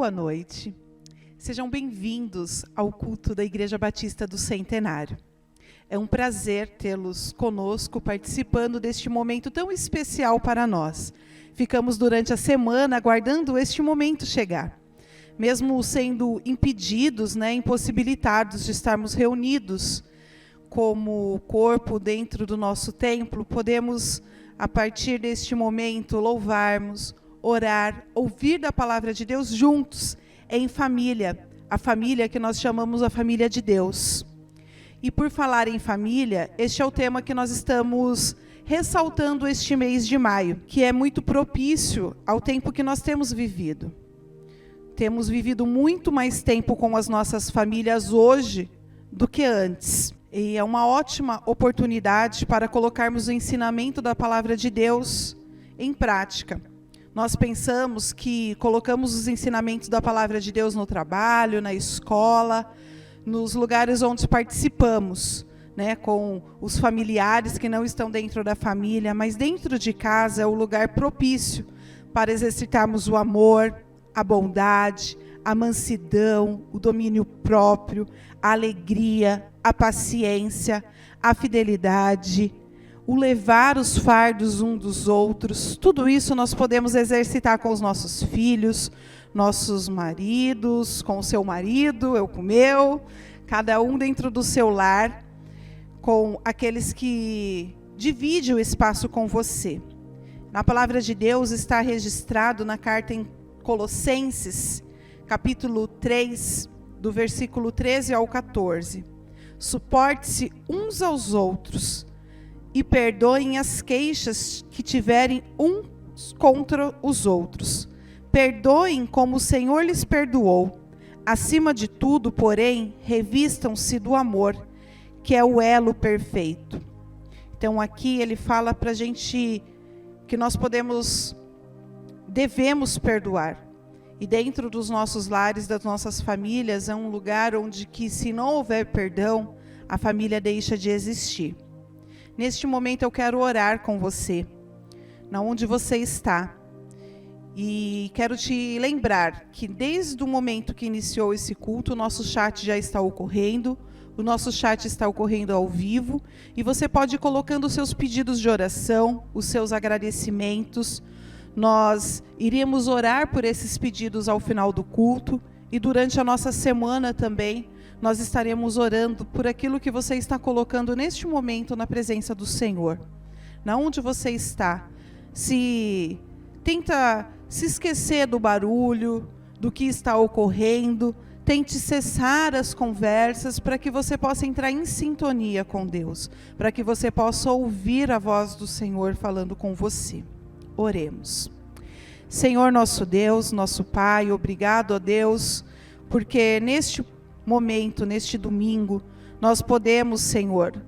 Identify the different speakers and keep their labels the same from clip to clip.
Speaker 1: Boa noite. Sejam bem-vindos ao culto da Igreja Batista do Centenário. É um prazer tê-los conosco participando deste momento tão especial para nós. Ficamos durante a semana aguardando este momento chegar. Mesmo sendo impedidos, impossibilitados de estarmos reunidos como corpo dentro do nosso templo, podemos, a partir deste momento, louvarmos, orar, ouvir da palavra de Deus juntos, em família, a família que nós chamamos a família de Deus. E por falar em família, este é o tema que nós estamos ressaltando este mês de maio, que é muito propício ao tempo que nós temos vivido. Temos vivido muito mais tempo com as nossas famílias hoje do que antes. E é uma ótima oportunidade para colocarmos o ensinamento da palavra de Deus em prática. Nós pensamos que colocamos os ensinamentos da palavra de Deus no trabalho, na escola, nos lugares onde participamos, com os familiares que não estão dentro da família, mas dentro de casa é o lugar propício para exercitarmos o amor, a bondade, a mansidão, o domínio próprio, a alegria, a paciência, a fidelidade, o levar os fardos uns dos outros. Tudo isso nós podemos exercitar com os nossos filhos, nossos maridos, com o seu marido, eu com o meu, cada um dentro do seu lar, com aqueles que dividem o espaço com você. Na palavra de Deus está registrado na carta em Colossenses, capítulo 3, do versículo 13 ao 14. Suporte-se uns aos outros e perdoem as queixas que tiverem uns contra os outros. Perdoem como o Senhor lhes perdoou. Acima de tudo, porém, revistam-se do amor, que é o elo perfeito. Então aqui ele fala para a gente que nós devemos perdoar. E dentro dos nossos lares, das nossas famílias, é um lugar onde que, se não houver perdão, a família deixa de existir. Neste momento eu quero orar com você, na onde você está. E quero te lembrar que desde o momento que iniciou esse culto, o nosso chat já está ocorrendo, o nosso chat está ocorrendo ao vivo, e você pode ir colocando os seus pedidos de oração, os seus agradecimentos. Nós iríamos orar por esses pedidos ao final do culto, e durante a nossa semana também, nós estaremos orando por aquilo que você está colocando neste momento na presença do Senhor. Na onde você está, tenta se esquecer do barulho, do que está ocorrendo, tente cessar as conversas para que você possa entrar em sintonia com Deus, para que você possa ouvir a voz do Senhor falando com você. Oremos. Senhor nosso Deus, nosso Pai, obrigado a Deus, porque neste momento, neste domingo, nós podemos, Senhor,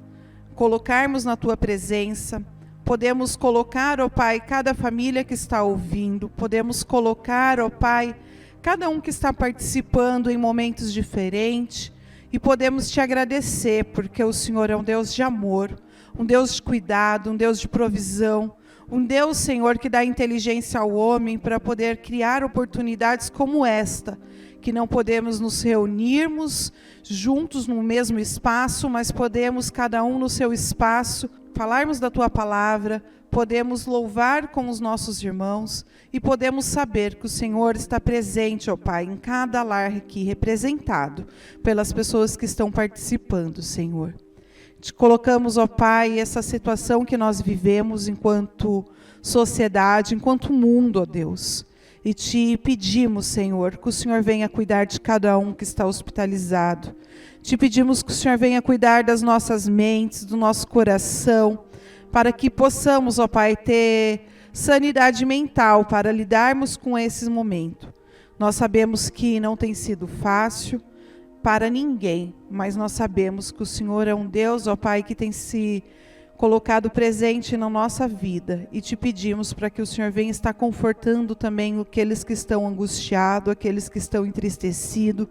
Speaker 1: colocarmos na Tua presença, podemos colocar, ó Pai, cada família que está ouvindo, podemos colocar, ó Pai, cada um que está participando em momentos diferentes, e podemos Te agradecer, porque o Senhor é um Deus de amor, um Deus de cuidado, um Deus de provisão, um Deus, Senhor, que dá inteligência ao homem para poder criar oportunidades como esta, que não podemos nos reunirmos juntos no mesmo espaço, mas podemos, cada um no seu espaço, falarmos da Tua palavra, podemos louvar com os nossos irmãos e podemos saber que o Senhor está presente, ó Pai, em cada lar aqui representado pelas pessoas que estão participando, Senhor. Te colocamos, ó Pai, essa situação que nós vivemos enquanto sociedade, enquanto mundo, ó Deus. E te pedimos, Senhor, que o Senhor venha cuidar de cada um que está hospitalizado. Te pedimos que o Senhor venha cuidar das nossas mentes, do nosso coração, para que possamos, ó Pai, ter sanidade mental para lidarmos com esse momento. Nós sabemos que não tem sido fácil para ninguém, mas nós sabemos que o Senhor é um Deus, ó Pai, que tem se colocado presente na nossa vida, e te pedimos para que o Senhor venha estar confortando também aqueles que estão angustiados, aqueles que estão entristecidos,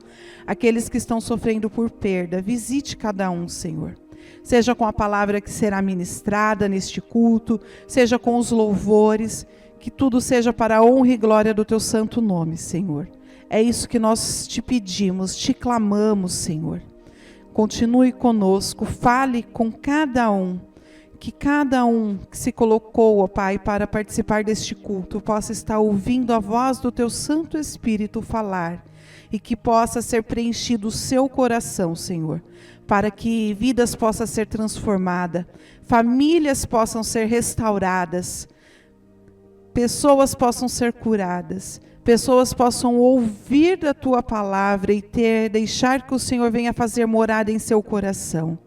Speaker 1: aqueles que estão sofrendo por perda. Visite cada um, Senhor. Seja com a palavra que será ministrada neste culto, seja com os louvores, que tudo seja para a honra e glória do Teu santo nome, Senhor. É isso que nós te pedimos, te clamamos, Senhor. Continue conosco, fale com cada um. Que cada um que se colocou, ó Pai, para participar deste culto, possa estar ouvindo a voz do Teu Santo Espírito falar. E que possa ser preenchido o seu coração, Senhor. Para que vidas possam ser transformadas, famílias possam ser restauradas, pessoas possam ser curadas, pessoas possam ouvir da Tua palavra e deixar que o Senhor venha fazer morada em seu coração.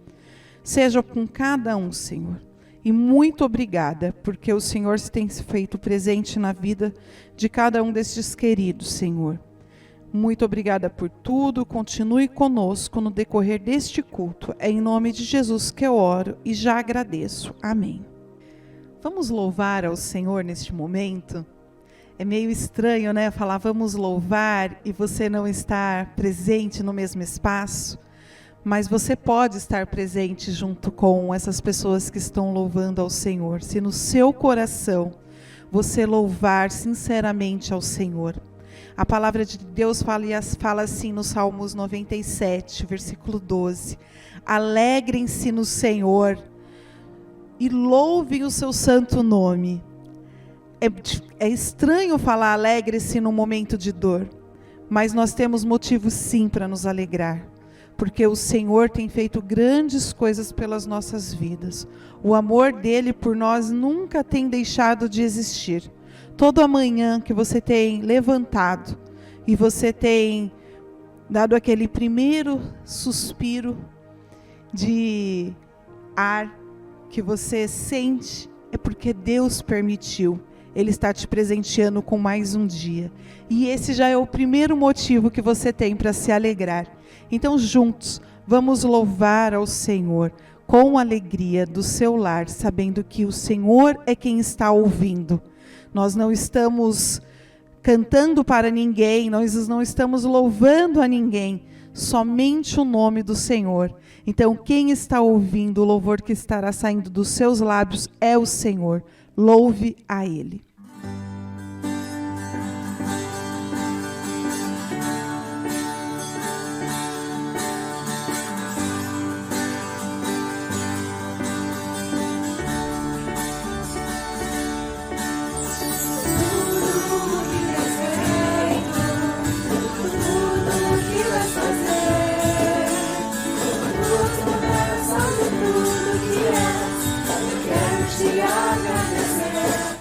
Speaker 1: Seja com cada um, Senhor. E muito obrigada, porque o Senhor se tem feito presente na vida de cada um destes queridos, Senhor. Muito obrigada por tudo. Continue conosco no decorrer deste culto. É em nome de Jesus que eu oro e já agradeço. Amém. Vamos louvar ao Senhor neste momento? É meio estranho, né? Falar vamos louvar e você não estar presente no mesmo espaço. Mas você pode estar presente junto com essas pessoas que estão louvando ao Senhor. Se no seu coração você louvar sinceramente ao Senhor. A palavra de Deus fala assim no Salmos 97, versículo 12. Alegrem-se no Senhor e louvem o seu santo nome. É estranho falar alegre-se no momento de dor, mas nós temos motivos sim para nos alegrar. Porque o Senhor tem feito grandes coisas pelas nossas vidas. O amor dele por nós nunca tem deixado de existir. Todo amanhã que você tem levantado e você tem dado aquele primeiro suspiro de ar que você sente, é porque Deus permitiu. Ele está te presenteando com mais um dia. E esse já é o primeiro motivo que você tem para se alegrar. Então, juntos, vamos louvar ao Senhor com alegria do seu lar, sabendo que o Senhor é quem está ouvindo. Nós não estamos cantando para ninguém, nós não estamos louvando a ninguém, somente o nome do Senhor. Então, quem está ouvindo o louvor que estará saindo dos seus lábios é o Senhor. Louve a Ele.
Speaker 2: Te agradecer.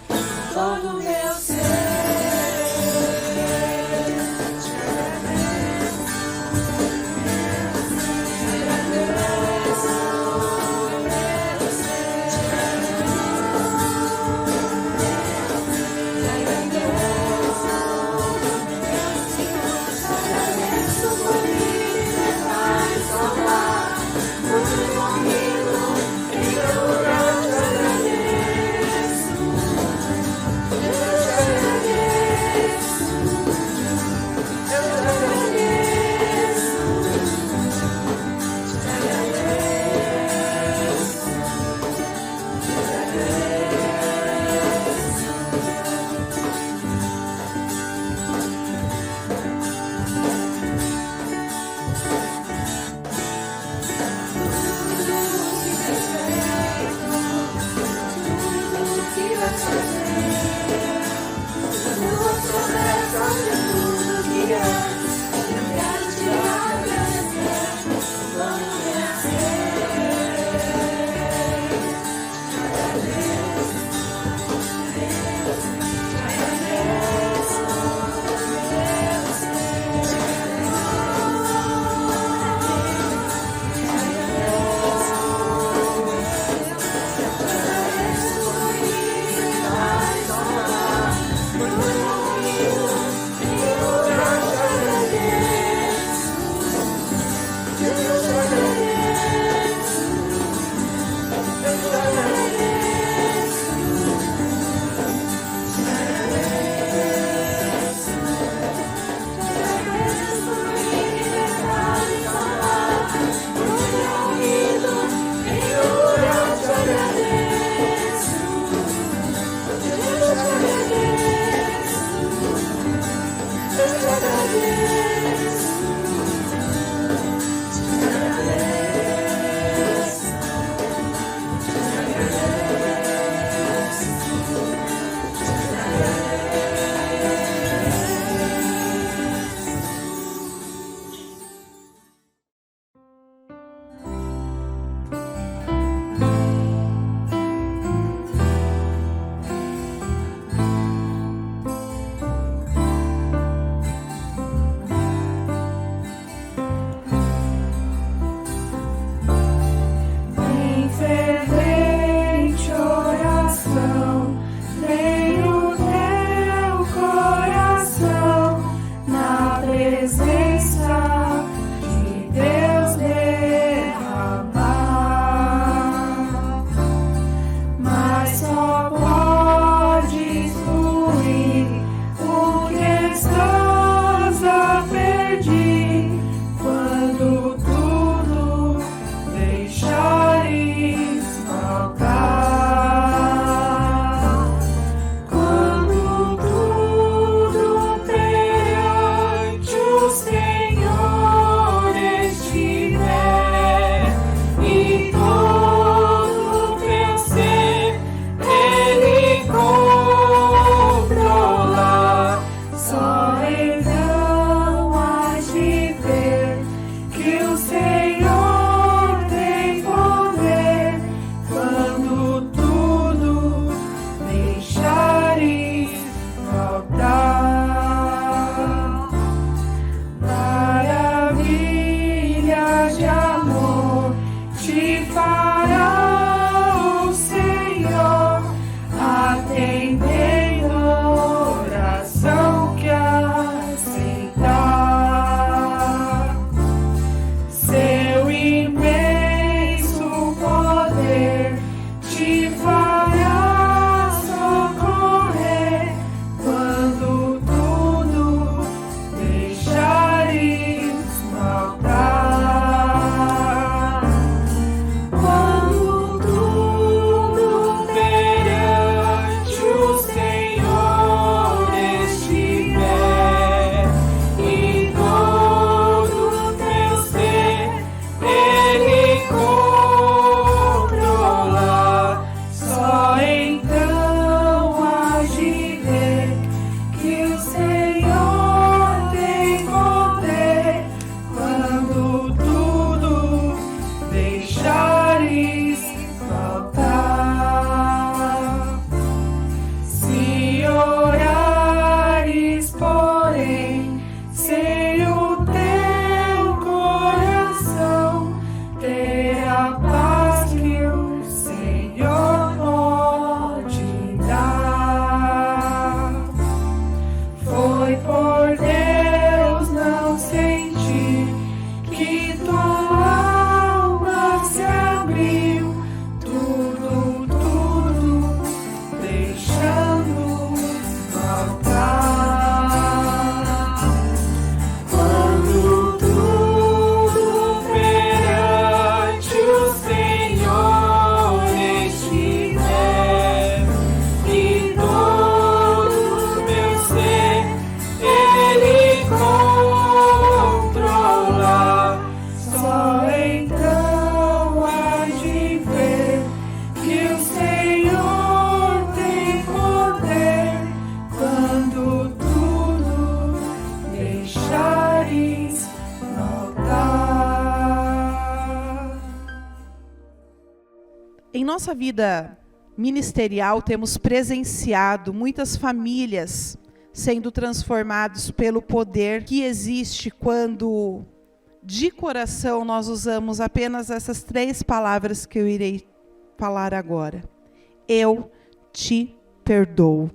Speaker 1: nossa vida ministerial, temos presenciado muitas famílias sendo transformadas pelo poder que existe quando, de coração, nós usamos apenas essas 3 palavras que eu irei falar agora. Eu te perdoo.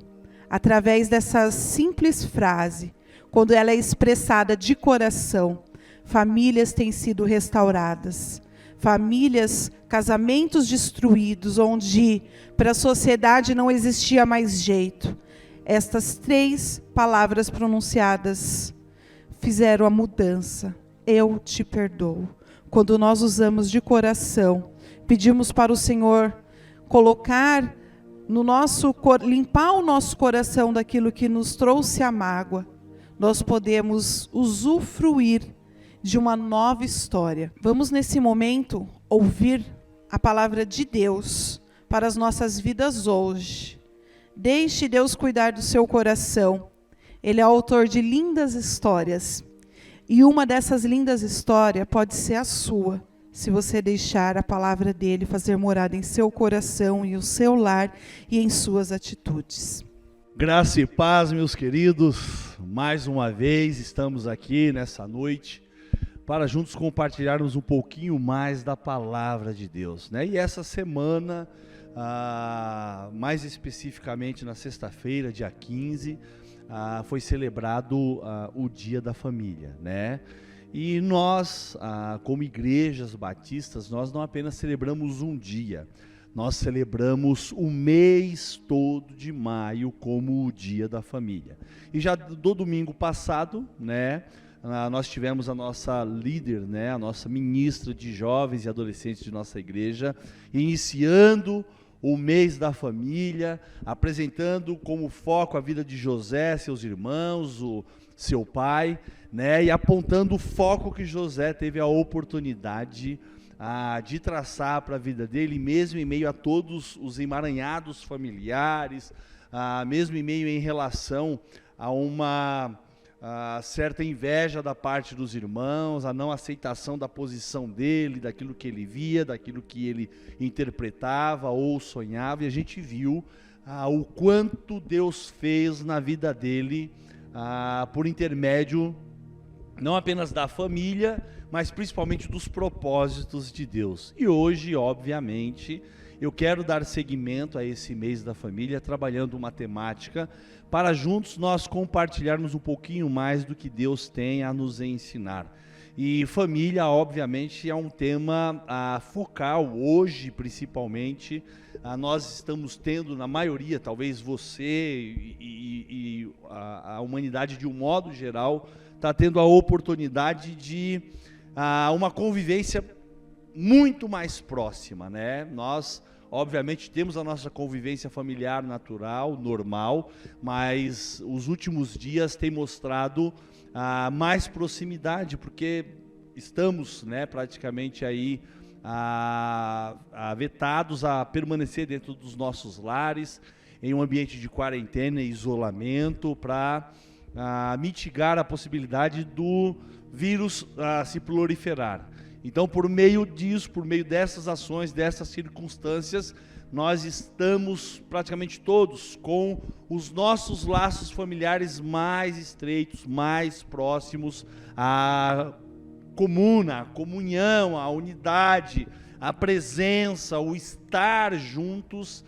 Speaker 1: Através dessa simples frase, quando ela é expressada de coração, famílias têm sido restauradas. Famílias, casamentos destruídos, onde para a sociedade não existia mais jeito. Estas 3 palavras pronunciadas fizeram a mudança. Eu te perdoo. Quando nós usamos de coração, pedimos para o Senhor colocar no nosso, limpar o nosso coração daquilo que nos trouxe a mágoa, nós podemos usufruir de uma nova história. Vamos nesse momento ouvir a palavra de Deus para as nossas vidas hoje. Deixe Deus cuidar do seu coração. Ele é autor de lindas histórias. E uma dessas lindas histórias pode ser a sua, se você deixar a palavra dele fazer morada em seu coração e o seu lar e em suas atitudes.
Speaker 2: Graça e paz, meus queridos. Mais uma vez estamos aqui nessa noite para juntos compartilharmos um pouquinho mais da palavra de Deus, né? E essa semana, mais especificamente na sexta-feira, dia 15, foi celebrado o Dia da Família, né? E nós, como igrejas batistas, nós não apenas celebramos um dia, nós celebramos o mês todo de maio como o Dia da Família. E já do domingo passado, né, nós tivemos a nossa líder, né, a nossa ministra de jovens e adolescentes de nossa igreja, iniciando o mês da família, apresentando como foco a vida de José, seus irmãos, o seu pai, né, e apontando o foco que José teve a oportunidade de traçar para a vida dele, mesmo em meio a todos os emaranhados familiares, mesmo em meio em relação a uma certa inveja da parte dos irmãos, a não aceitação da posição dele, daquilo que ele via, daquilo que ele interpretava ou sonhava, e a gente viu o quanto Deus fez na vida dele por intermédio não apenas da família, mas principalmente dos propósitos de Deus. E hoje, obviamente, eu quero dar seguimento a esse mês da família, trabalhando uma temática para juntos nós compartilharmos um pouquinho mais do que Deus tem a nos ensinar. E família, obviamente, é um tema focal hoje, principalmente. Nós estamos tendo, na maioria, talvez você e a humanidade de um modo geral, está tendo a oportunidade de uma convivência muito mais próxima, né? Nós, obviamente, temos a nossa convivência familiar natural, normal, mas os últimos dias têm mostrado mais proximidade, porque estamos, né, praticamente aí vetados a permanecer dentro dos nossos lares, em um ambiente de quarentena e isolamento, para mitigar a possibilidade do vírus se proliferar. Então, por meio disso, por meio dessas ações, dessas circunstâncias, nós estamos praticamente todos com os nossos laços familiares mais estreitos, mais próximos, a comuna, a comunhão, a unidade, a presença, o estar juntos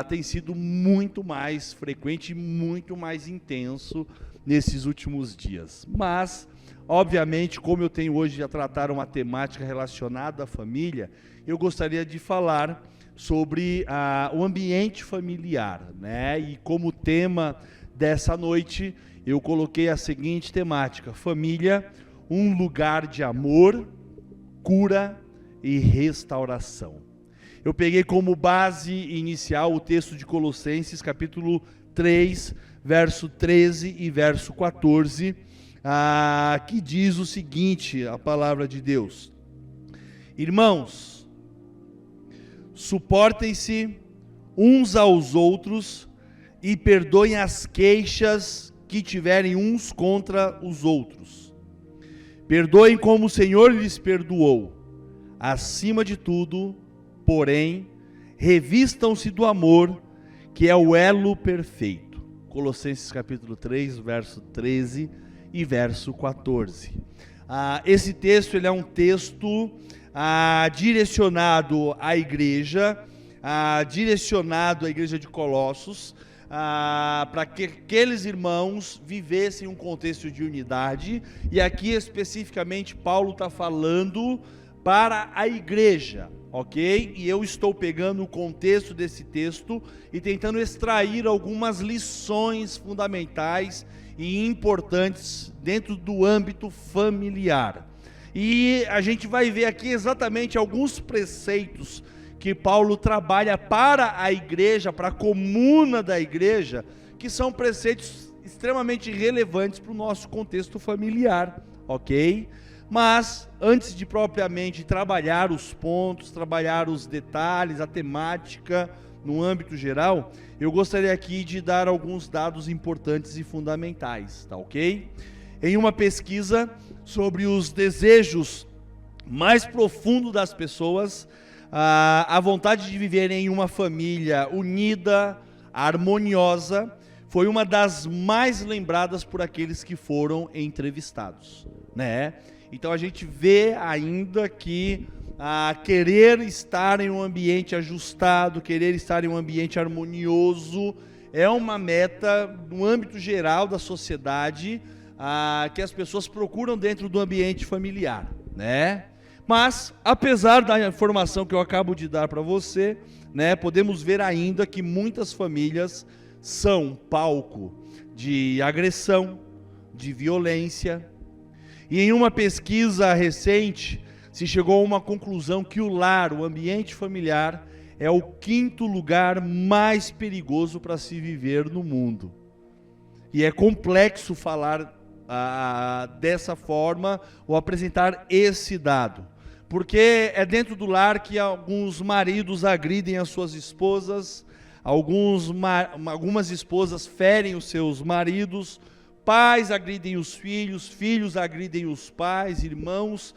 Speaker 2: tem sido muito mais frequente e muito mais intenso nesses últimos dias. Mas, obviamente, como eu tenho hoje a tratar uma temática relacionada à família, eu gostaria de falar sobre o ambiente familiar, né? E como tema dessa noite, eu coloquei a seguinte temática: família, um lugar de amor, cura e restauração. Eu peguei como base inicial o texto de Colossenses, capítulo 3, verso 13 e verso 14, que diz o seguinte, a palavra de Deus: irmãos, suportem-se uns aos outros e perdoem as queixas que tiverem uns contra os outros. Perdoem como o Senhor lhes perdoou. Acima de tudo, porém, revistam-se do amor, que é o elo perfeito. Colossenses capítulo 3, verso 13 e verso 14. Esse texto ele é um texto direcionado à igreja, direcionado à igreja de Colossos, para que aqueles irmãos vivessem um contexto de unidade, e aqui especificamente Paulo está falando para a igreja, ok? E eu estou pegando o contexto desse texto e tentando extrair algumas lições fundamentais e importantes dentro do âmbito familiar. E a gente vai ver aqui exatamente alguns preceitos que Paulo trabalha para a igreja, para a comuna da igreja, que são preceitos extremamente relevantes para o nosso contexto familiar, ok? Mas, antes de propriamente trabalhar os pontos, trabalhar os detalhes, a temática no âmbito geral, eu gostaria aqui de dar alguns dados importantes e fundamentais, tá ok? Em uma pesquisa sobre os desejos mais profundos das pessoas, a vontade de viver em uma família unida, harmoniosa, foi uma das mais lembradas por aqueles que foram entrevistados, né? Então a gente vê ainda que querer estar em um ambiente ajustado, querer estar em um ambiente harmonioso, é uma meta no âmbito geral da sociedade, que as pessoas procuram dentro do ambiente familiar, né? Mas, apesar da informação que eu acabo de dar para você, né, podemos ver ainda que muitas famílias são palco de agressão, de violência. E em uma pesquisa recente, se chegou a uma conclusão que o lar, o ambiente familiar, é o 5º lugar mais perigoso para se viver no mundo. E é complexo falar dessa forma ou apresentar esse dado. Porque é dentro do lar que alguns maridos agridem as suas esposas, algumas esposas ferem os seus maridos, pais agridem os filhos, filhos agridem os pais, irmãos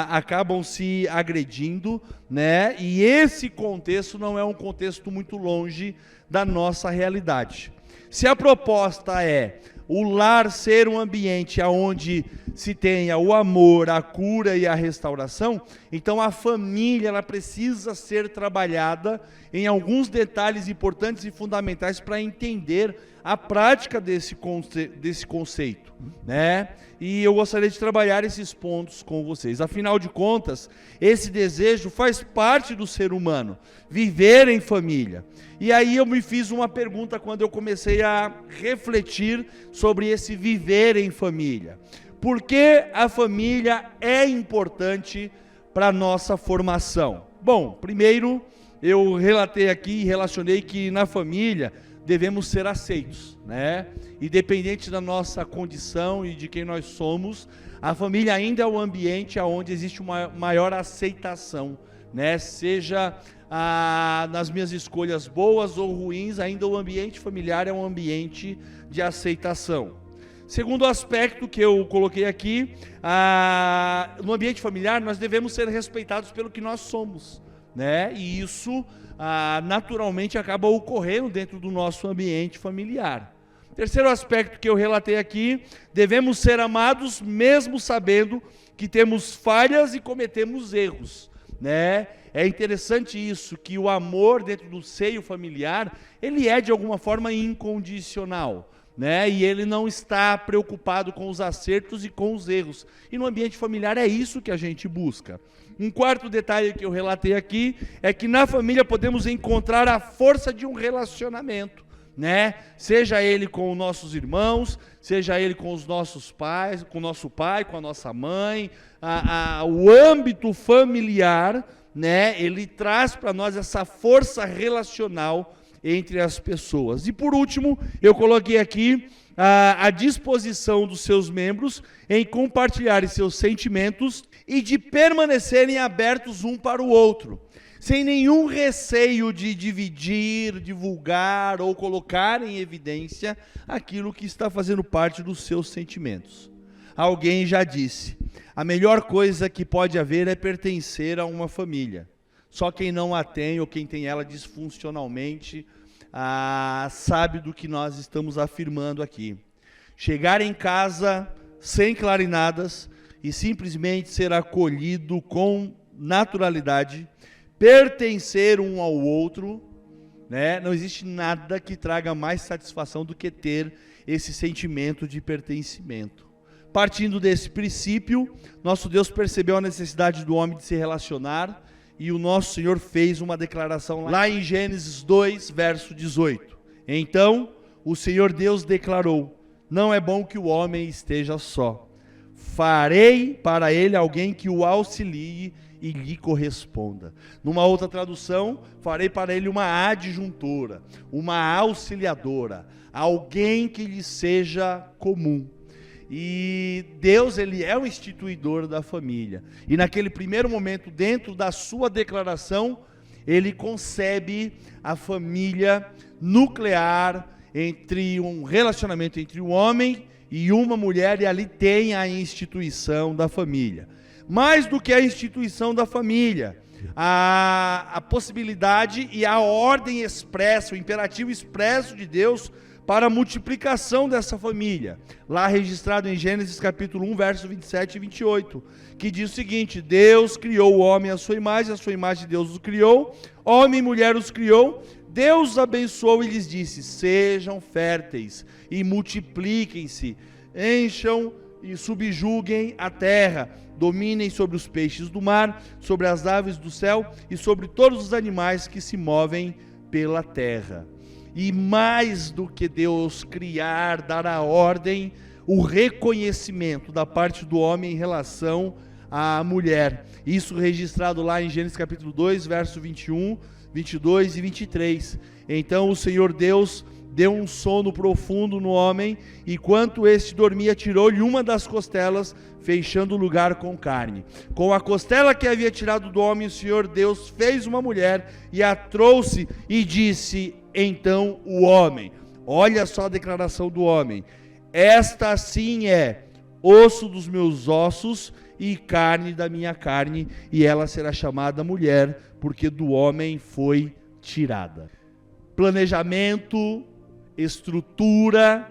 Speaker 2: acabam se agredindo, né? E esse contexto não é um contexto muito longe da nossa realidade. Se a proposta é o lar ser um ambiente onde se tenha o amor, a cura e a restauração, então a família ela precisa ser trabalhada em alguns detalhes importantes e fundamentais para entender a prática desse conceito, né? E eu gostaria de trabalhar esses pontos com vocês. Afinal de contas, esse desejo faz parte do ser humano, viver em família. E aí eu me fiz uma pergunta quando eu comecei a refletir sobre esse viver em família. Por que a família é importante para a nossa formação? Bom, primeiro eu relatei aqui e relacionei que na família devemos ser aceitos, né? Independente da nossa condição e de quem nós somos, a família ainda é o ambiente onde existe uma maior aceitação, né? Seja nas minhas escolhas boas ou ruins, ainda o ambiente familiar é um ambiente de aceitação. Segundo aspecto que eu coloquei aqui, no ambiente familiar nós devemos ser respeitados pelo que nós somos, né? E isso naturalmente acaba ocorrendo dentro do nosso ambiente familiar. Terceiro aspecto que eu relatei aqui, devemos ser amados mesmo sabendo que temos falhas e cometemos erros, né? É interessante isso, que o amor dentro do seio familiar, ele é de alguma forma incondicional, né? E ele não está preocupado com os acertos e com os erros. E no ambiente familiar é isso que a gente busca. Um quarto detalhe que eu relatei aqui é que na família podemos encontrar a força de um relacionamento, né? Seja ele com os nossos irmãos, seja ele com os nossos pais, com o nosso pai, com a nossa mãe, o âmbito familiar, né? Ele traz para nós essa força relacional entre as pessoas. E por último, eu coloquei aqui a disposição dos seus membros em compartilharem seus sentimentos e de permanecerem abertos um para o outro, sem nenhum receio de dividir, divulgar ou colocar em evidência aquilo que está fazendo parte dos seus sentimentos. Alguém já disse, a melhor coisa que pode haver é pertencer a uma família. Só quem não a tem ou quem tem ela disfuncionalmente sabe do que nós estamos afirmando aqui. Chegar em casa sem clarinadas e simplesmente ser acolhido com naturalidade, pertencer um ao outro, né? Não existe nada que traga mais satisfação do que ter esse sentimento de pertencimento. Partindo desse princípio, nosso Deus percebeu a necessidade do homem de se relacionar e o nosso Senhor fez uma declaração lá em Gênesis 2, verso 18. Então, o Senhor Deus declarou: não é bom que o homem esteja só. Farei para ele alguém que o auxilie e lhe corresponda. Numa outra tradução, farei para ele uma adjuntora, uma auxiliadora, alguém que lhe seja comum. E Deus, ele é o instituidor da família. E naquele primeiro momento, dentro da sua declaração, ele concebe a família nuclear entre um relacionamento entre um homem e uma mulher, e ali tem a instituição da família. Mais do que a instituição da família, a possibilidade e a ordem expressa, o imperativo expresso de Deus para a multiplicação dessa família, lá registrado em Gênesis capítulo 1, verso 27 e 28, que diz o seguinte: Deus criou o homem à sua imagem Deus os criou, homem e mulher os criou, Deus os abençoou e lhes disse: sejam férteis e multipliquem-se, encham e subjuguem a terra, dominem sobre os peixes do mar, sobre as aves do céu e sobre todos os animais que se movem pela terra. E mais do que Deus criar, dar a ordem, o reconhecimento da parte do homem em relação à mulher. Isso registrado lá em Gênesis capítulo 2, verso 21, 22 e 23. Então o Senhor Deus deu um sono profundo no homem, e enquanto este dormia, tirou-lhe uma das costelas, fechando o lugar com carne. Com a costela que havia tirado do homem, o Senhor Deus fez uma mulher e a trouxe, e disse então o homem, olha só a declaração do homem: esta sim é osso dos meus ossos e carne da minha carne, e ela será chamada mulher, porque do homem foi tirada. Planejamento, estrutura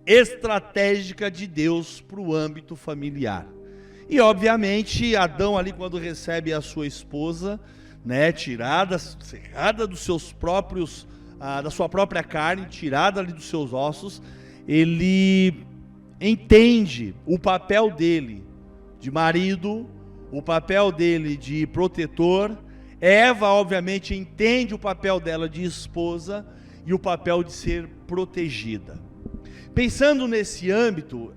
Speaker 2: estratégica de Deus para o âmbito familiar. E obviamente Adão ali, quando recebe a sua esposa, né, tirada, cerrada dos seus próprios, da sua própria carne, tirada ali dos seus ossos, ele entende o papel dele de marido, o papel dele de protetor. Eva, obviamente, entende o papel dela de esposa e o papel de ser protegida. Pensando nesse âmbito,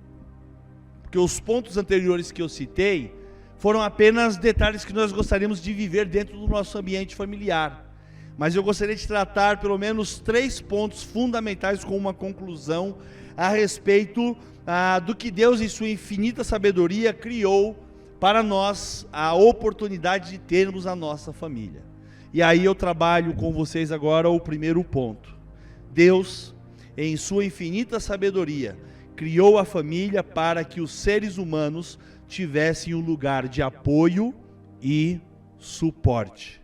Speaker 2: porque os pontos anteriores que eu citei foram apenas detalhes que nós gostaríamos de viver dentro do nosso ambiente familiar. Mas eu gostaria de tratar pelo menos 3 pontos fundamentais com uma conclusão a respeito do que Deus, em sua infinita sabedoria, criou para nós a oportunidade de termos a nossa família. E aí eu trabalho com vocês agora o primeiro ponto. Deus, em sua infinita sabedoria, criou a família para que os seres humanos tivessem um lugar de apoio e suporte.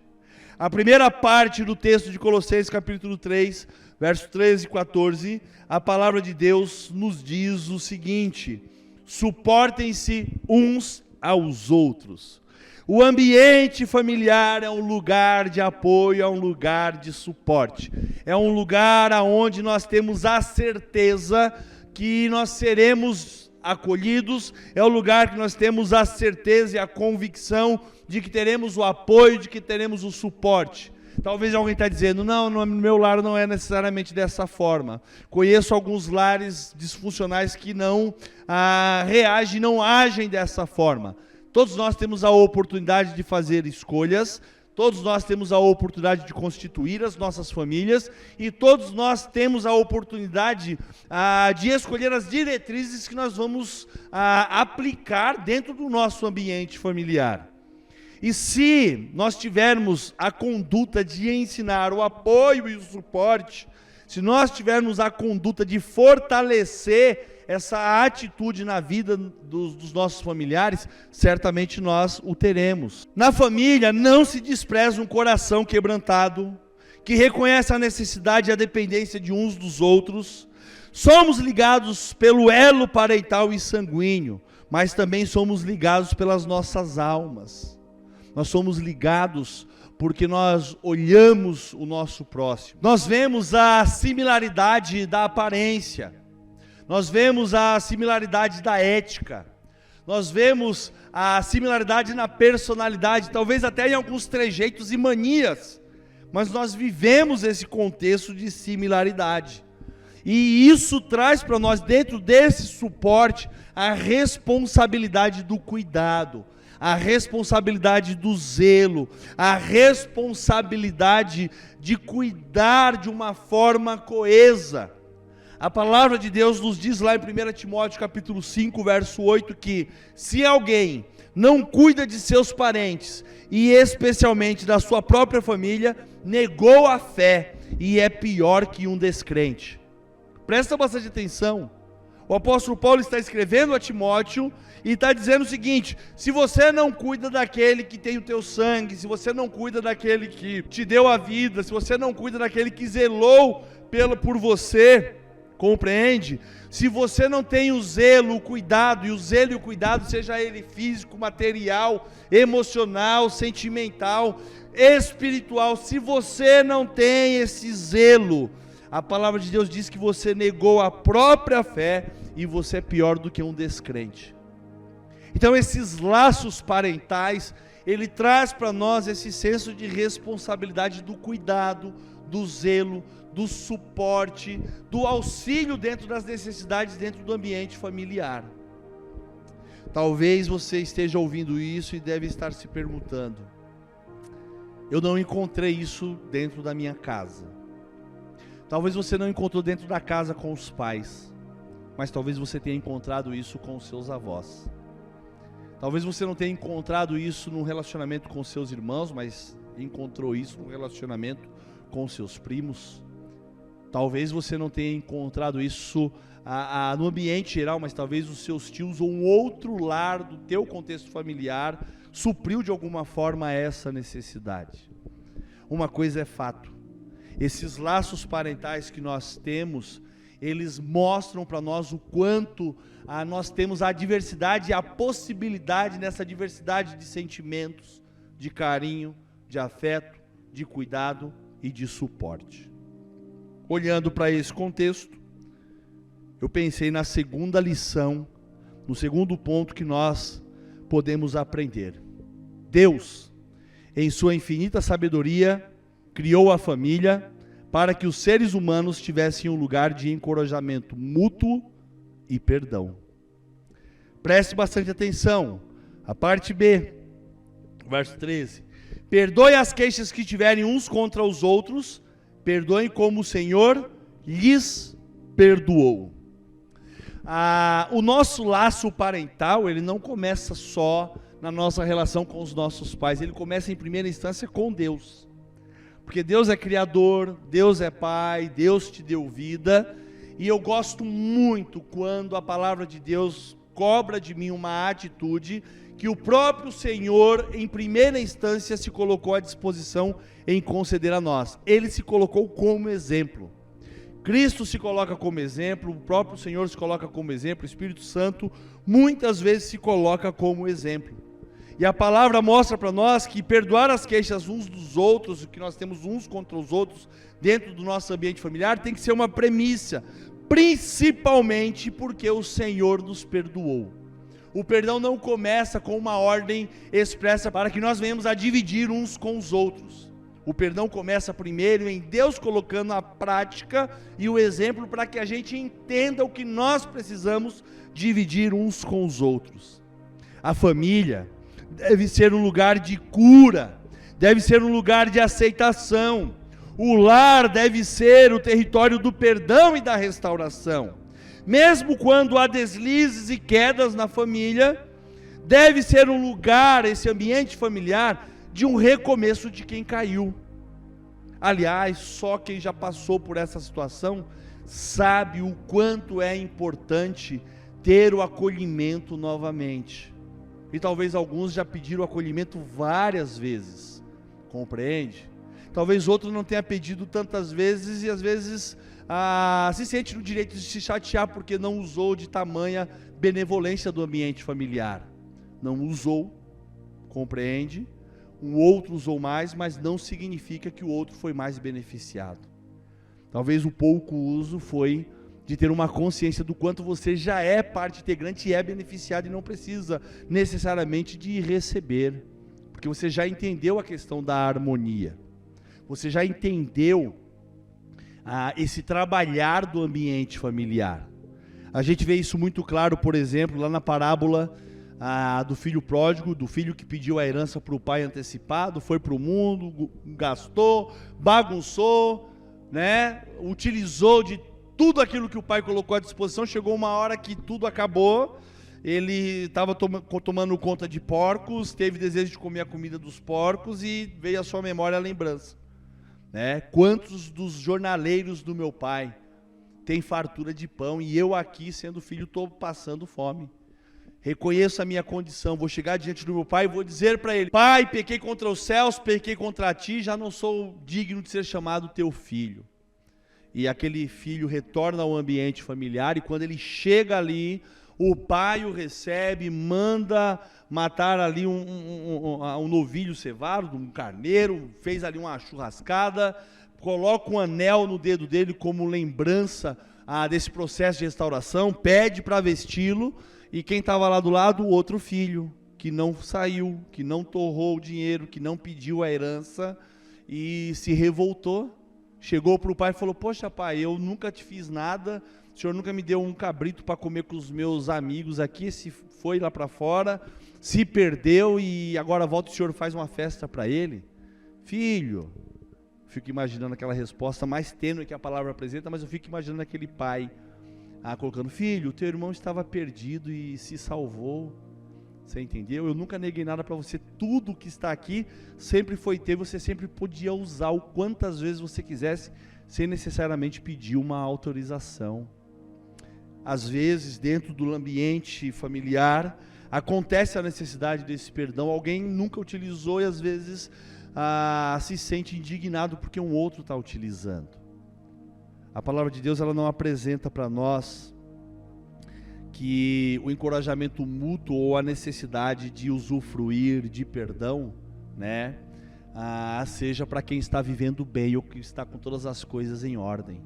Speaker 2: A primeira parte do texto de Colossenses capítulo 3, versos 13 e 14, a palavra de Deus nos diz o seguinte: suportem-se uns aos outros. O ambiente familiar é um lugar de apoio, é um lugar de suporte. É um lugar onde nós temos a certeza que nós seremos acolhidos, é o lugar que nós temos a certeza e a convicção de que teremos o apoio, de que teremos o suporte. Talvez alguém está dizendo: não, no meu lar não é necessariamente dessa forma. Conheço alguns lares disfuncionais que não reagem, não agem dessa forma. Todos nós temos a oportunidade de fazer escolhas, todos nós temos a oportunidade de constituir as nossas famílias, e todos nós temos a oportunidade de escolher as diretrizes que nós vamos aplicar dentro do nosso ambiente familiar. E se nós tivermos a conduta de ensinar o apoio e o suporte, se nós tivermos a conduta de fortalecer essa atitude na vida dos nossos familiares, certamente nós o teremos. Na família não se despreza um coração quebrantado, que reconhece a necessidade e a dependência de uns dos outros. Somos ligados pelo elo parental e sanguíneo, mas também somos ligados pelas nossas almas. Nós somos ligados porque nós olhamos o nosso próximo. Nós vemos a similaridade da aparência. Nós vemos a similaridade da ética. Nós vemos a similaridade na personalidade, talvez até em alguns trejeitos e manias. Mas nós vivemos esse contexto de similaridade. E isso traz para nós, dentro desse suporte, a responsabilidade do cuidado, a responsabilidade do zelo, a responsabilidade de cuidar de uma forma coesa. A palavra de Deus nos diz lá em 1 Timóteo capítulo 5, verso 8, que se alguém não cuida de seus parentes, e especialmente da sua própria família, negou a fé e é pior que um descrente. Presta bastante atenção. O apóstolo Paulo está escrevendo a Timóteo e está dizendo o seguinte: se você não cuida daquele que tem o teu sangue, se você não cuida daquele que te deu a vida, se você não cuida daquele que zelou por você, compreende? Se você não tem o zelo, o cuidado, e o zelo e o cuidado, seja ele físico, material, emocional, sentimental, espiritual, se você não tem esse zelo, a palavra de Deus diz que você negou a própria fé e você é pior do que um descrente. Então esses laços parentais, ele traz para nós esse senso de responsabilidade do cuidado, do zelo, do suporte, do auxílio dentro das necessidades, dentro do ambiente familiar. Talvez você esteja ouvindo isso e deve estar se perguntando: eu não encontrei isso dentro da minha casa. Talvez você não encontrou dentro da casa com os pais, mas talvez você tenha encontrado isso com os seus avós. Talvez você não tenha encontrado isso num relacionamento com seus irmãos, mas encontrou isso num relacionamento com seus primos. Talvez você não tenha encontrado isso no ambiente geral, mas talvez os seus tios ou um outro lar do teu contexto familiar supriu de alguma forma essa necessidade. Uma coisa é fato: esses laços parentais que nós temos, eles mostram para nós o quanto nós temos a diversidade e a possibilidade nessa diversidade de sentimentos, de carinho, de afeto, de cuidado e de suporte. Olhando para esse contexto, eu pensei na segunda lição, no segundo ponto que nós podemos aprender. Deus, em sua infinita sabedoria, criou a família para que os seres humanos tivessem um lugar de encorajamento mútuo e perdão. Preste bastante atenção. A parte B, verso 13. Perdoe as queixas que tiverem uns contra os outros, perdoem como o Senhor lhes perdoou. O nosso laço parental, ele não começa só na nossa relação com os nossos pais, ele começa em primeira instância com Deus. Porque Deus é Criador, Deus é Pai, Deus te deu vida, e eu gosto muito quando a palavra de Deus cobra de mim uma atitude que o próprio Senhor, em primeira instância, se colocou à disposição em conceder a nós. Ele se colocou como exemplo. Cristo se coloca como exemplo, o próprio Senhor se coloca como exemplo, o Espírito Santo muitas vezes se coloca como exemplo. E a palavra mostra para nós que perdoar as queixas uns dos outros, o que nós temos uns contra os outros dentro do nosso ambiente familiar, tem que ser uma premissa, principalmente porque o Senhor nos perdoou. O perdão não começa com uma ordem expressa para que nós venhamos a dividir uns com os outros. O perdão começa primeiro em Deus colocando a prática e o exemplo para que a gente entenda o que nós precisamos dividir uns com os outros. A família deve ser um lugar de cura, deve ser um lugar de aceitação. O lar deve ser o território do perdão e da restauração. Mesmo quando há deslizes e quedas na família, deve ser um lugar, esse ambiente familiar, de um recomeço de quem caiu. Aliás, só quem já passou por essa situação sabe o quanto é importante ter o acolhimento novamente. E talvez alguns já pediram acolhimento várias vezes, compreende? Talvez outro não tenha pedido tantas vezes e às vezes se sente no direito de se chatear porque não usou de tamanha benevolência do ambiente familiar. Não usou, compreende? Um outro usou mais, mas não significa que o outro foi mais beneficiado. Talvez o pouco uso foi de ter uma consciência do quanto você já é parte integrante e é beneficiado e não precisa necessariamente de receber, porque você já entendeu a questão da harmonia, você já entendeu esse trabalhar do ambiente familiar. A gente vê isso muito claro, por exemplo, lá na parábola do filho pródigo, do filho que pediu a herança para o pai antecipado, foi para o mundo, gastou, bagunçou, né? Utilizou de tudo aquilo que o pai colocou à disposição. Chegou uma hora que tudo acabou, ele estava tomando conta de porcos, teve desejo de comer a comida dos porcos e veio à sua memória a lembrança, né? Quantos dos jornaleiros do meu pai têm fartura de pão e eu aqui, sendo filho, estou passando fome. Reconheço a minha condição, vou chegar diante do meu pai e vou dizer para ele: pai, pequei contra os céus, pequei contra ti, já não sou digno de ser chamado teu filho. E aquele filho retorna ao ambiente familiar e quando ele chega ali, o pai o recebe, manda matar ali um novilho cevado, um carneiro, fez ali uma churrascada, coloca um anel no dedo dele como lembrança desse processo de restauração, pede para vesti-lo. E quem estava lá do lado? O outro filho, que não saiu, que não torrou o dinheiro, que não pediu a herança e se revoltou. Chegou para o pai e falou: poxa pai, eu nunca te fiz nada, o senhor nunca me deu um cabrito para comer com os meus amigos aqui, se foi lá para fora, se perdeu e agora volta e o senhor faz uma festa para ele? Filho, fico imaginando aquela resposta mais tênue que a palavra apresenta, mas eu fico imaginando aquele pai colocando: filho, o teu irmão estava perdido e se salvou, você entendeu? Eu nunca neguei nada para você, tudo que está aqui sempre foi teu, você sempre podia usar o quantas vezes você quisesse, sem necessariamente pedir uma autorização. Às vezes, dentro do ambiente familiar, acontece a necessidade desse perdão, alguém nunca utilizou e às vezes se sente indignado porque um outro está utilizando. A palavra de Deus, ela não apresenta para nós que o encorajamento mútuo ou a necessidade de usufruir de perdão, né, seja para quem está vivendo bem ou que está com todas as coisas em ordem.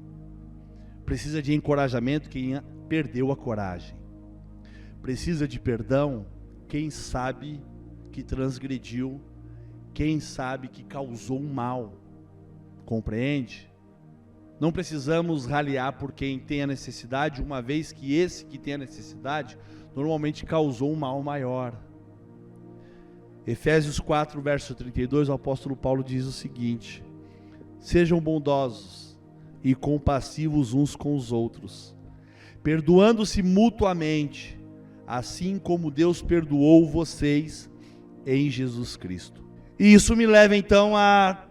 Speaker 2: Precisa de encorajamento quem perdeu a coragem. Precisa de perdão quem sabe que transgrediu, quem sabe que causou um mal. Compreende? Não precisamos ralhar por quem tem a necessidade, uma vez que esse que tem a necessidade normalmente causou um mal maior. Efésios 4, verso 32, o apóstolo Paulo diz o seguinte: sejam bondosos e compassivos uns com os outros, perdoando-se mutuamente, assim como Deus perdoou vocês em Jesus Cristo. E isso me leva então à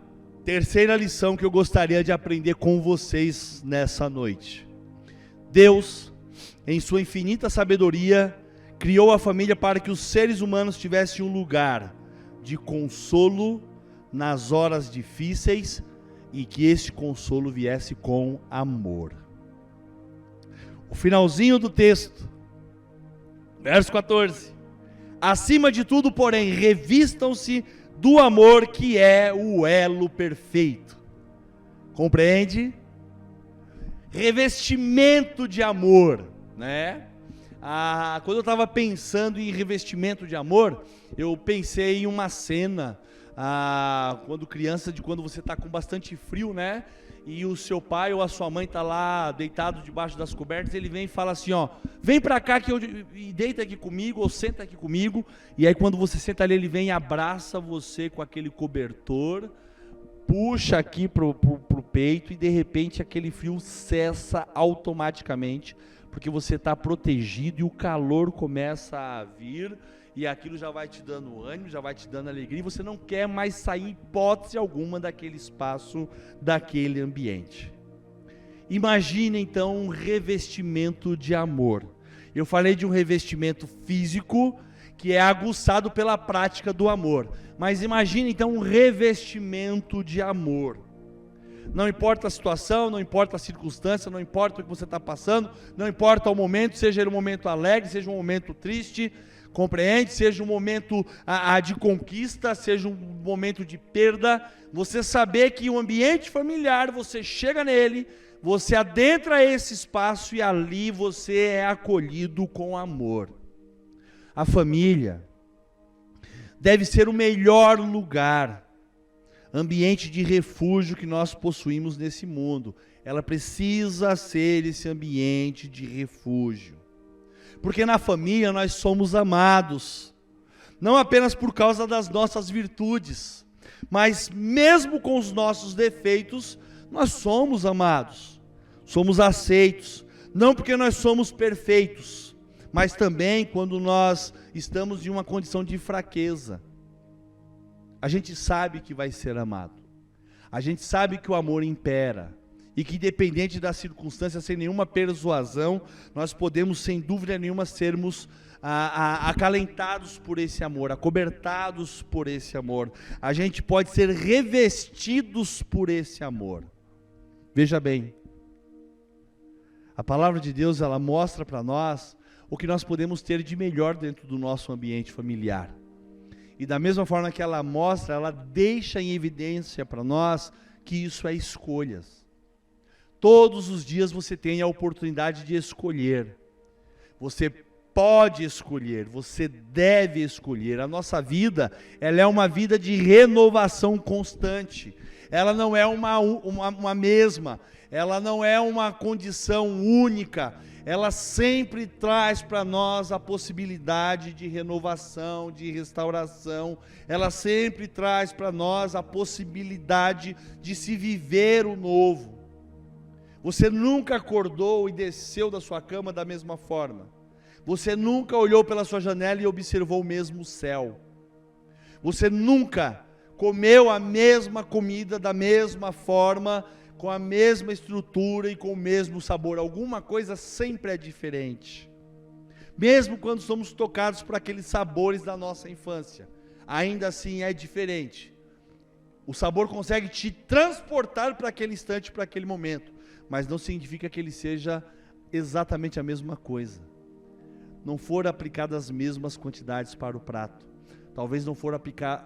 Speaker 2: terceira lição que eu gostaria de aprender com vocês nessa noite. Deus, em sua infinita sabedoria, criou a família para que os seres humanos tivessem um lugar de consolo nas horas difíceis e que esse consolo viesse com amor. O finalzinho do texto, verso 14: acima de tudo, porém, revistam-se do amor, que é o elo perfeito. Compreende? Revestimento de amor, né? Quando eu estava pensando em revestimento de amor, eu pensei em uma cena, quando criança, de quando você está com bastante frio, né? E o seu pai ou a sua mãe está lá deitado debaixo das cobertas, ele vem e fala assim, ó, vem para cá e deita aqui comigo, ou senta aqui comigo, e aí quando você senta ali, ele vem e abraça você com aquele cobertor, puxa aqui pro peito, e de repente aquele frio cessa automaticamente, porque você está protegido e o calor começa a vir, e aquilo já vai te dando ânimo, já vai te dando alegria, e você não quer mais sair em hipótese alguma daquele espaço, daquele ambiente. Imagine então um revestimento de amor. Eu falei de um revestimento físico, que é aguçado pela prática do amor, mas imagine então um revestimento de amor. Não importa a situação, não importa a circunstância, não importa o que você está passando, não importa o momento, seja ele um momento alegre, seja um momento triste, compreende? Seja um momento de conquista, seja um momento de perda, você saber que o ambiente familiar, você chega nele, você adentra esse espaço e ali você é acolhido com amor. A família deve ser o melhor lugar, ambiente de refúgio que nós possuímos nesse mundo. Ela precisa ser esse ambiente de refúgio. Porque na família nós somos amados, não apenas por causa das nossas virtudes, mas mesmo com os nossos defeitos, nós somos amados, somos aceitos, não porque nós somos perfeitos, mas também quando nós estamos em uma condição de fraqueza. A gente sabe que vai ser amado, a gente sabe que o amor impera, e que independente das circunstâncias, sem nenhuma persuasão, nós podemos sem dúvida nenhuma sermos acalentados por esse amor, acobertados por esse amor. A gente pode ser revestidos por esse amor. Veja bem, a palavra de Deus, ela mostra para nós o que nós podemos ter de melhor dentro do nosso ambiente familiar. E da mesma forma que ela mostra, ela deixa em evidência para nós que isso é escolhas. Todos os dias você tem a oportunidade de escolher. Você pode escolher, você deve escolher. A nossa vida, ela é uma vida de renovação constante. Ela não é uma mesma, ela não é uma condição única. Ela sempre traz para nós a possibilidade de renovação, de restauração. Ela sempre traz para nós a possibilidade de se viver o novo. Você nunca acordou e desceu da sua cama da mesma forma. Você nunca olhou pela sua janela e observou o mesmo céu. Você nunca comeu a mesma comida da mesma forma, com a mesma estrutura e com o mesmo sabor. Alguma coisa sempre é diferente. Mesmo quando somos tocados por aqueles sabores da nossa infância, ainda assim é diferente. O sabor consegue te transportar para aquele instante, para aquele momento, mas não significa que ele seja exatamente a mesma coisa. Não foram aplicadas as mesmas quantidades para o prato. Talvez não foram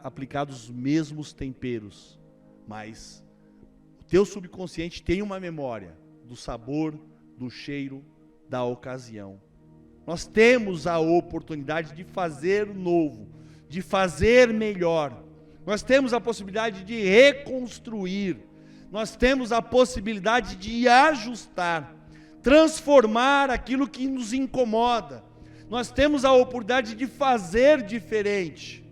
Speaker 2: aplicados os mesmos temperos, mas teu subconsciente tem uma memória do sabor, do cheiro, da ocasião. Nós temos a oportunidade de fazer o novo, de fazer melhor. Nós temos a possibilidade de reconstruir. Nós temos a possibilidade de ajustar, transformar aquilo que nos incomoda. Nós temos a oportunidade de fazer diferente.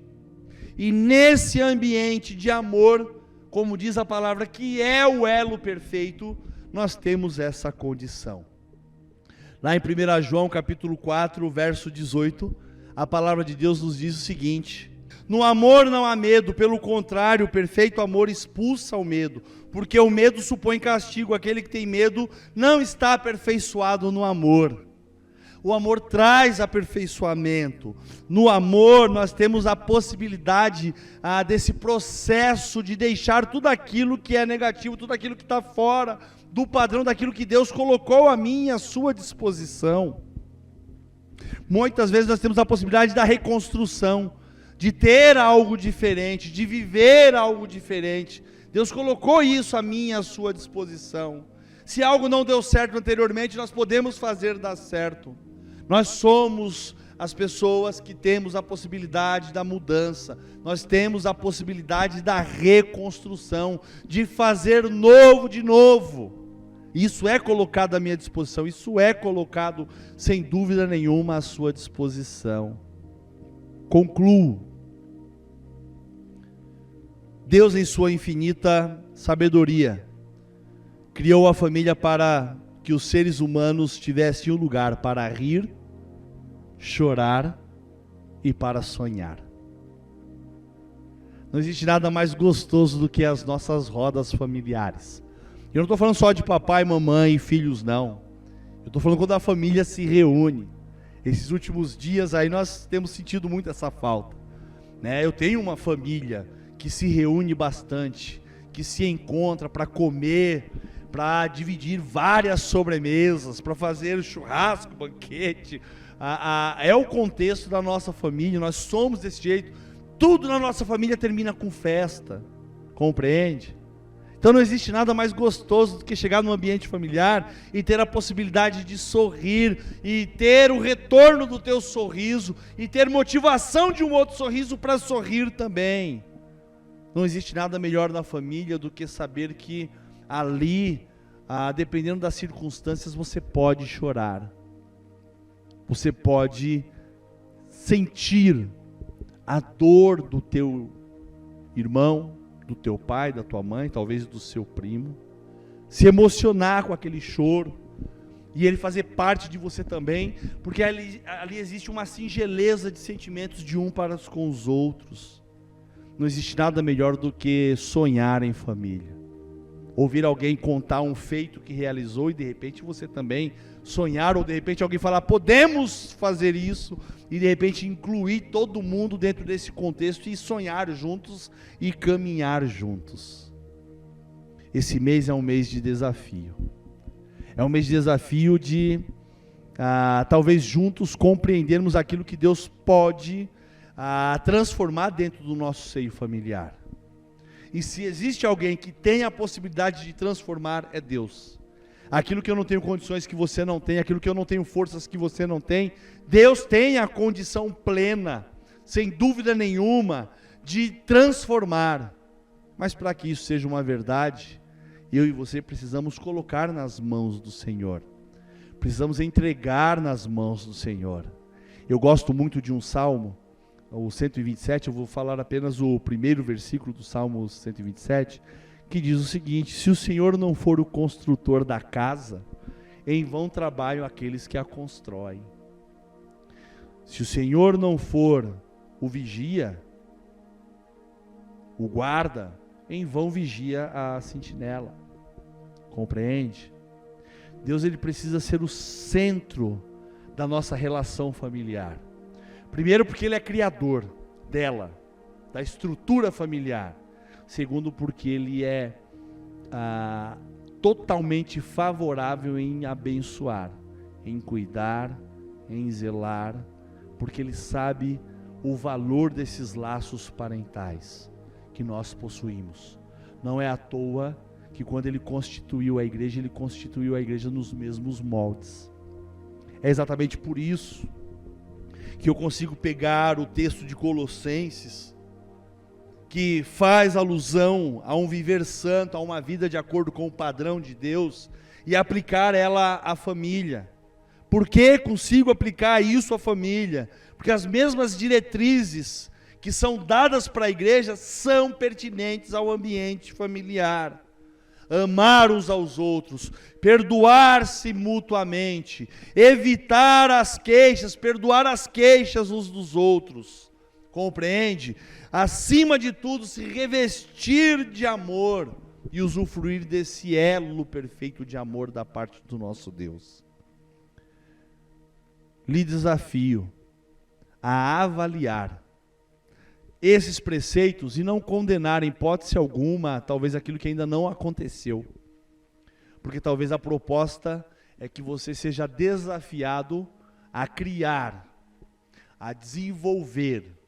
Speaker 2: E nesse ambiente de amor, como diz a palavra, que é o elo perfeito, nós temos essa condição. Lá em 1 João capítulo 4, verso 18, a palavra de Deus nos diz o seguinte: no amor não há medo, pelo contrário, o perfeito amor expulsa o medo, porque o medo supõe castigo, aquele que tem medo não está aperfeiçoado no amor. O amor traz aperfeiçoamento. No amor nós temos a possibilidade desse processo de deixar tudo aquilo que é negativo, tudo aquilo que está fora do padrão daquilo que Deus colocou a mim e à sua disposição. Muitas vezes nós temos a possibilidade da reconstrução, de ter algo diferente, de viver algo diferente. Deus colocou isso a mim e à sua disposição. Se algo não deu certo anteriormente, nós podemos fazer dar certo. Nós somos as pessoas que temos a possibilidade da mudança, nós temos a possibilidade da reconstrução, de fazer novo de novo. Isso é colocado à minha disposição, isso é colocado sem dúvida nenhuma à sua disposição. Concluo. Deus, em sua infinita sabedoria, criou a família para que os seres humanos tivessem um lugar para rir, chorar e para sonhar. Não existe nada mais gostoso do que as nossas rodas familiares. Eu não estou falando só de papai, mamãe e filhos, não. Eu estou falando quando a família se reúne. Esses últimos dias aí nós temos sentido muito essa falta, né? Eu tenho uma família que se reúne bastante, que se encontra para comer, para dividir várias sobremesas, para fazer churrasco, banquete. É o contexto da nossa família, nós somos desse jeito. Tudo na nossa família termina com festa, compreende? Então não existe nada mais gostoso do que chegar num ambiente familiar e ter a possibilidade de sorrir, e ter o retorno do teu sorriso, e ter motivação de um outro sorriso para sorrir também. Não existe nada melhor na família do que saber que ali, dependendo das circunstâncias, você pode chorar. Você pode sentir a dor do teu irmão, do teu pai, da tua mãe, talvez do seu primo, se emocionar com aquele choro, e ele fazer parte de você também, porque ali existe uma singeleza de sentimentos de um para com os outros. Não existe nada melhor do que sonhar em família, ouvir alguém contar um feito que realizou, e de repente você também sonhar, ou de repente alguém falar, podemos fazer isso, e de repente incluir todo mundo dentro desse contexto, e sonhar juntos, e caminhar juntos. Esse mês é um mês de desafio, é um mês de desafio de, talvez juntos compreendermos aquilo que Deus pode transformar dentro do nosso seio familiar. E se existe alguém que tem a possibilidade de transformar, é Deus. Aquilo que eu não tenho condições que você não tem, aquilo que eu não tenho forças que você não tem, Deus tem a condição plena, sem dúvida nenhuma, de transformar. Mas para que isso seja uma verdade, eu e você precisamos colocar nas mãos do Senhor. Precisamos entregar nas mãos do Senhor. Eu gosto muito de um salmo, o 127, eu vou falar apenas o primeiro versículo do Salmo 127, que diz o seguinte: se o Senhor não for o construtor da casa, em vão trabalham aqueles que a constroem. Se o Senhor não for o vigia, o guarda, em vão vigia a sentinela. Compreende? Deus, ele precisa ser o centro da nossa relação familiar. Primeiro, porque ele é criador dela, da estrutura familiar. Segundo, porque ele é totalmente favorável em abençoar, em cuidar, em zelar, porque ele sabe o valor desses laços parentais que nós possuímos. Não é à toa que quando ele constituiu a igreja nos mesmos moldes. É exatamente por isso que eu consigo pegar o texto de Colossenses, que faz alusão a um viver santo, a uma vida de acordo com o padrão de Deus, e aplicar ela à família. Por que consigo aplicar isso à família? Porque as mesmas diretrizes que são dadas para a igreja são pertinentes ao ambiente familiar. Amar uns aos outros, perdoar-se mutuamente, evitar as queixas, perdoar as queixas uns dos outros, compreende? Acima de tudo, se revestir de amor e usufruir desse elo perfeito de amor da parte do nosso Deus. Lhe desafio a avaliar esses preceitos e não condenar em hipótese alguma, talvez aquilo que ainda não aconteceu. Porque talvez a proposta é que você seja desafiado a criar, a desenvolver,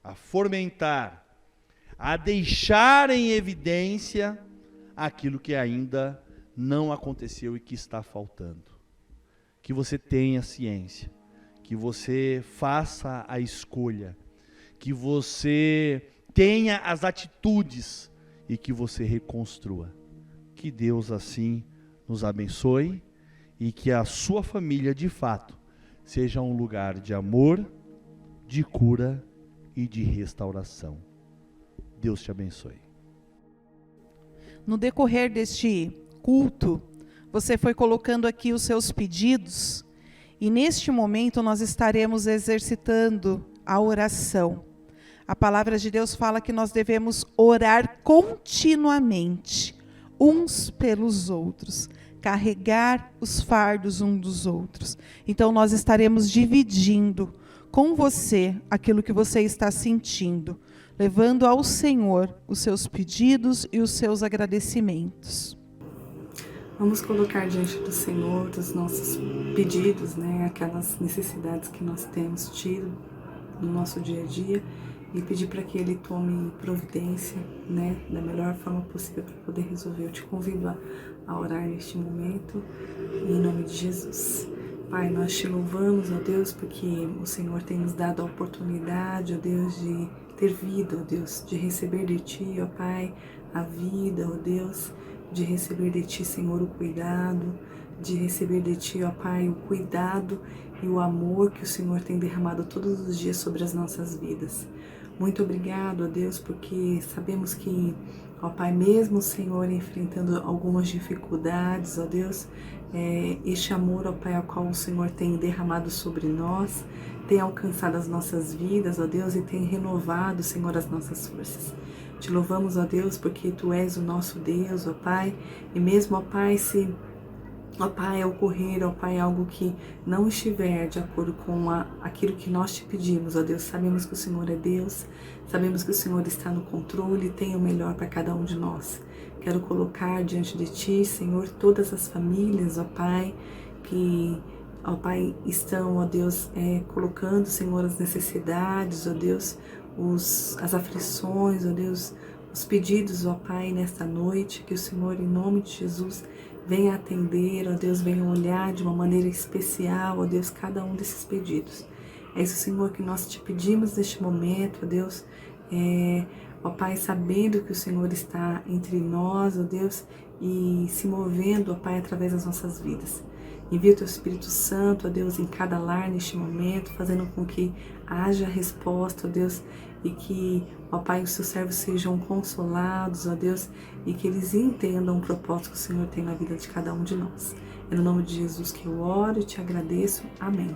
Speaker 2: a fomentar, a deixar em evidência aquilo que ainda não aconteceu e que está faltando. Que você tenha ciência, que você faça a escolha, que você tenha as atitudes e que você reconstrua. Que Deus assim nos abençoe e que a sua família de fato seja um lugar de amor, de cura e de restauração. Deus te abençoe.
Speaker 1: No decorrer deste culto, você foi colocando aqui os seus pedidos, e neste momento nós estaremos exercitando a oração. A palavra de Deus fala que nós devemos orar continuamente, uns pelos outros, carregar os fardos uns dos outros. Então nós estaremos dividindo com você aquilo que você está sentindo, levando ao Senhor os seus pedidos e os seus agradecimentos.
Speaker 3: Vamos colocar diante do Senhor os nossos pedidos, aquelas necessidades que nós temos tido no nosso dia a dia, e pedir para que Ele tome providência, da melhor forma possível para poder resolver. Eu te convido a orar neste momento, em nome de Jesus. Pai, nós te louvamos, ó Deus, porque o Senhor tem nos dado a oportunidade, ó Deus, de ter vida, ó Deus, de receber de Ti, ó Pai, a vida, ó Deus, de receber de Ti, Senhor, o cuidado, de receber de Ti, ó Pai, o cuidado e o amor que o Senhor tem derramado todos os dias sobre as nossas vidas. Muito obrigado, ó Deus, porque sabemos que, ó Pai, mesmo o Senhor enfrentando algumas dificuldades, ó Deus, este amor, ó Pai, ao qual o Senhor tem derramado sobre nós, tem alcançado as nossas vidas, ó Deus, e tem renovado, Senhor, as nossas forças. Te louvamos, ó Deus, porque Tu és o nosso Deus, ó Pai, e mesmo, ó Pai, se ó Pai, ocorrer, ó Pai, algo que não estiver de acordo com aquilo que nós te pedimos, ó Deus, sabemos que o Senhor é Deus, sabemos que o Senhor está no controle e tem o melhor para cada um de nós. Quero colocar diante de Ti, Senhor, todas as famílias, ó Pai, que, ó Pai, estão, ó Deus, colocando, Senhor, as necessidades, ó Deus, as aflições, ó Deus, os pedidos, ó Pai, nesta noite, que o Senhor, em nome de Jesus, venha atender, ó Deus, venha olhar de uma maneira especial, ó Deus, cada um desses pedidos. É isso, Senhor, que nós te pedimos neste momento, ó Deus, ó Pai, sabendo que o Senhor está entre nós, ó Deus, e se movendo, ó Pai, através das nossas vidas. Envia o Teu Espírito Santo, ó Deus, em cada lar neste momento, fazendo com que haja resposta, ó Deus, e que, ó Pai, os Seus servos sejam consolados, ó Deus, e que eles entendam o propósito que o Senhor tem na vida de cada um de nós. É no nome de Jesus que eu oro e te agradeço. Amém.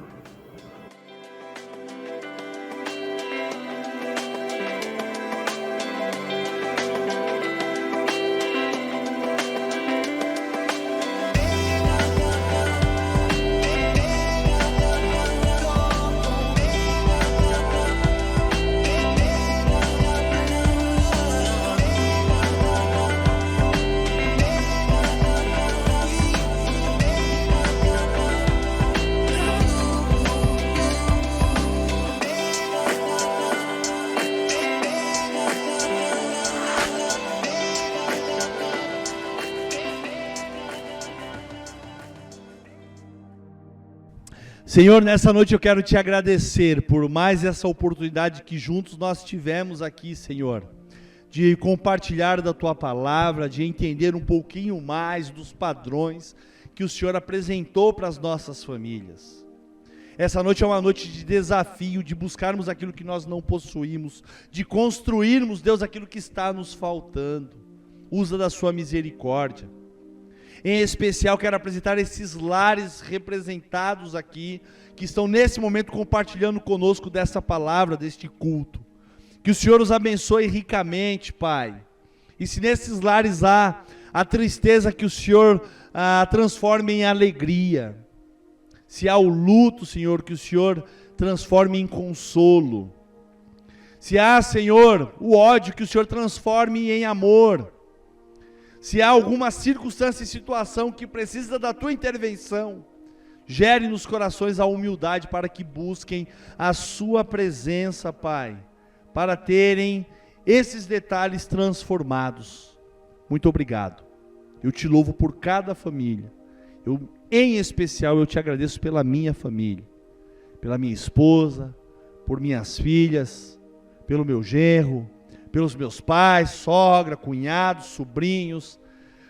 Speaker 2: Senhor, nessa noite eu quero te agradecer por mais essa oportunidade que juntos nós tivemos aqui, Senhor, de compartilhar da Tua palavra, de entender um pouquinho mais dos padrões que o Senhor apresentou para as nossas famílias. Essa noite é uma noite de desafio, de buscarmos aquilo que nós não possuímos, de construirmos, Deus, aquilo que está nos faltando. Usa da Sua misericórdia. Em especial, quero apresentar esses lares representados aqui, que estão nesse momento compartilhando conosco dessa palavra, deste culto. Que o Senhor os abençoe ricamente, Pai. E se nesses lares há a tristeza, que o Senhor transforme em alegria. Se há o luto, Senhor, que o Senhor transforme em consolo. Se há, Senhor, o ódio, que o Senhor transforme em amor. Se há alguma circunstância e situação que precisa da Tua intervenção, gere nos corações a humildade para que busquem a Sua presença, Pai, para terem esses detalhes transformados. Muito obrigado. Eu te louvo por cada família. Em especial, eu te agradeço pela minha família, pela minha esposa, por minhas filhas, pelo meu genro, pelos meus pais, sogra, cunhados, sobrinhos.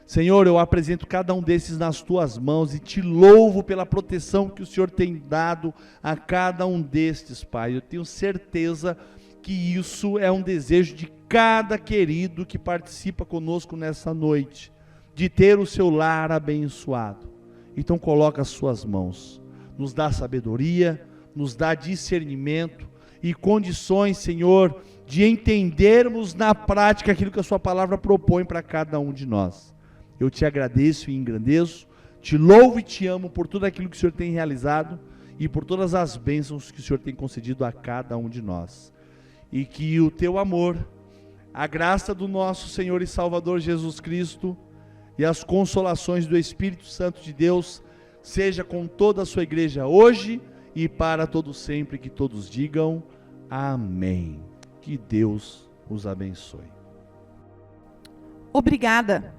Speaker 2: Senhor, eu apresento cada um desses nas Tuas mãos e te louvo pela proteção que o Senhor tem dado a cada um destes, Pai. Eu tenho certeza que isso é um desejo de cada querido que participa conosco nessa noite, de ter o seu lar abençoado. Então coloca as Suas mãos, nos dá sabedoria, nos dá discernimento e condições, Senhor, de entendermos na prática aquilo que a sua palavra propõe para cada um de nós. Eu te agradeço e engrandeço, te louvo e te amo por tudo aquilo que o Senhor tem realizado e por todas as bênçãos que o Senhor tem concedido a cada um de nós. E que o teu amor, a graça do nosso Senhor e Salvador Jesus Cristo e as consolações do Espírito Santo de Deus seja com toda a sua igreja hoje e para todo sempre, que todos digam amém. Que Deus os abençoe.
Speaker 1: Obrigada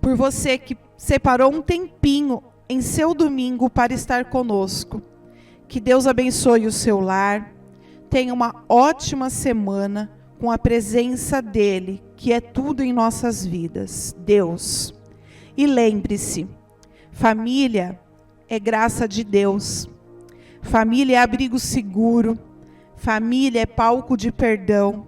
Speaker 1: por você que separou um tempinho em seu domingo para estar conosco. Que Deus abençoe o seu lar. Tenha uma ótima semana com a presença dele, que é tudo em nossas vidas, Deus. E lembre-se, família é graça de Deus. Família é abrigo seguro. Família é palco de perdão.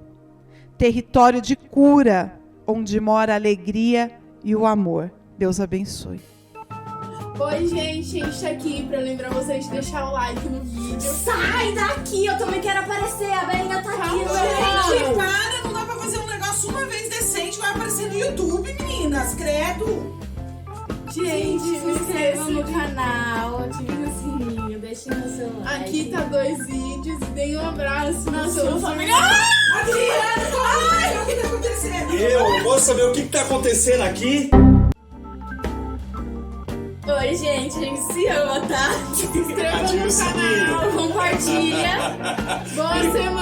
Speaker 1: Território de cura, onde mora a alegria e o amor. Deus abençoe.
Speaker 4: Oi, gente, a gente tá aqui pra lembrar vocês de deixar o like no vídeo.
Speaker 5: Sai daqui, eu também quero aparecer, a Berinha tá aqui.
Speaker 6: Gente, para, não dá pra fazer um negócio uma vez decente, vai aparecer no YouTube, meninas, credo.
Speaker 4: Gente,
Speaker 5: Se inscrevam no canal, ativem o sininho, deixem no seu like.
Speaker 4: aqui tá 2 vídeos e deem um abraço na
Speaker 5: Nossa,
Speaker 4: sua
Speaker 5: eu
Speaker 4: família.
Speaker 6: Adriana, o que tá acontecendo?
Speaker 7: Eu posso saber o que tá acontecendo aqui?
Speaker 5: Oi, gente, a gente se ama, tá?
Speaker 4: Se inscreva
Speaker 7: Ative o
Speaker 4: no
Speaker 7: sininho.
Speaker 4: canal.
Speaker 5: Compartilha.
Speaker 4: Boa semana.